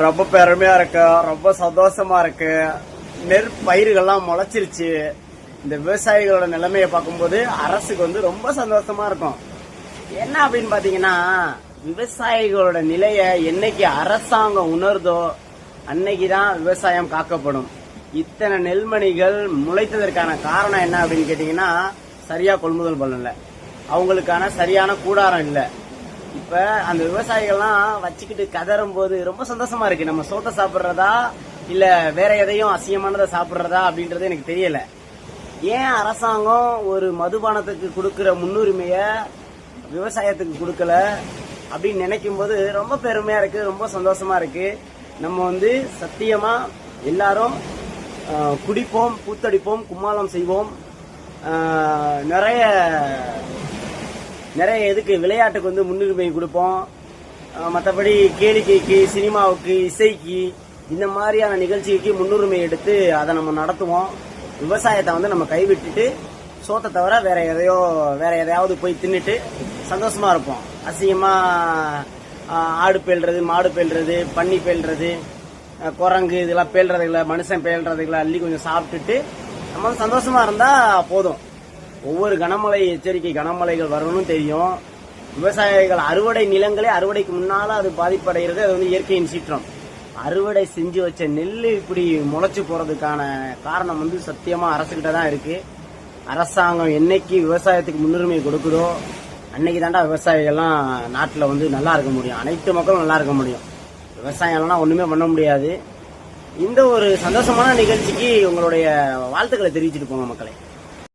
ரொம்ப பெருமையா இருக்கு, ரொம்ப சந்தோஷமா இருக்கு. நெற்பயிர்கள்லாம் முளைச்சிருச்சு. இந்த விவசாயிகளோட நிலைமையை பார்க்கும்போது அரசுக்கு வந்து ரொம்ப சந்தோஷமா இருக்கும். என்ன அப்படின்னு பாத்தீங்கன்னா, விவசாயிகளோட நிலைய என்னைக்கு அரசாங்கம் உணர்தோ அன்னைக்குதான் விவசாயம் காக்கப்படும். இத்தனை நெல்மணிகள் முளைத்ததற்கான காரணம் என்ன அப்படின்னு கேட்டீங்கன்னா, சரியா கொள்முதல் பண்ணல, அவங்களுக்கான சரியான கூடாரம் இல்ல. இப்ப அந்த விவசாயிகள்லாம் வச்சுக்கிட்டு கதறும் போது ரொம்ப சந்தோஷமா இருக்கு. நம்ம சோத்தை சாப்பிடுறதா இல்ல வேற எதையும் அசியமானதை சாப்பிடுறதா அப்படின்றது எனக்கு தெரியல. ஏன் அரசாங்கம் ஒரு மதுபானத்துக்கு கொடுக்கிற முன்னுரிமைய விவசாயத்துக்கு கொடுக்கல அப்படின்னு நினைக்கும் போது ரொம்ப பெருமையா இருக்கு, ரொம்ப சந்தோஷமா இருக்கு. நம்ம வந்து சத்தியமா எல்லாரும் குடிப்போம், கூத்தடிப்போம், கும்மாளம் செய்வோம். நிறைய எதுக்கு விளையாட்டுக்கு வந்து முன்னுரிமை கொடுப்போம். மற்றபடி கேளிக்கைக்கு, சினிமாவுக்கு, இசைக்கு, இந்த மாதிரியான நிகழ்ச்சிக்கு முன்னுரிமை எடுத்து அதை நம்ம நடத்துவோம். விவசாயத்தை வந்து நம்ம கைவிட்டுட்டு சோத்தை தவிர வேற எதையாவது போய் தின்னுட்டு சந்தோஷமா இருப்போம். அசிங்கமா ஆடு பேல்றது, மாடு பேல்றது, பன்னி பேல்றது, குரங்கு இதெல்லாம் பேல்றதுல, மனுஷன் பேல்றதுல அள்ளி கொஞ்சம் சாப்பிட்டுட்டு நம்ம சந்தோஷமா இருந்தா போதும். ஒவ்வொரு கனமழை எச்சரிக்கை, கனமழைகள் வரணும்னு தெரியும். விவசாயிகள் அறுவடை நிலங்களே அறுவடைக்கு முன்னால அது பாதிப்படைகிறது. அது வந்து இயற்கையின் சீற்றம். அறுவடை செஞ்சு வச்ச நெல் இப்படி முளைச்சு போறதுக்கான காரணம் வந்து சத்தியமா அரசுகிட்ட தான் இருக்கு. அரசாங்கம் என்னைக்கு விவசாயத்துக்கு முன்னுரிமை கொடுக்குதோ அன்னைக்கு தாண்டா விவசாயிகள்லாம் நாட்டில் வந்து நல்லா இருக்க முடியும், அனைத்து மக்களும் நல்லா இருக்க முடியும். விவசாயம்லாம் ஒண்ணுமே பண்ண முடியாது. இந்த ஒரு சந்தோஷமான நிகழ்ச்சிக்கு உங்களுடைய வாழ்த்துக்களை தெரிவிச்சுட்டு போங்க மக்களே.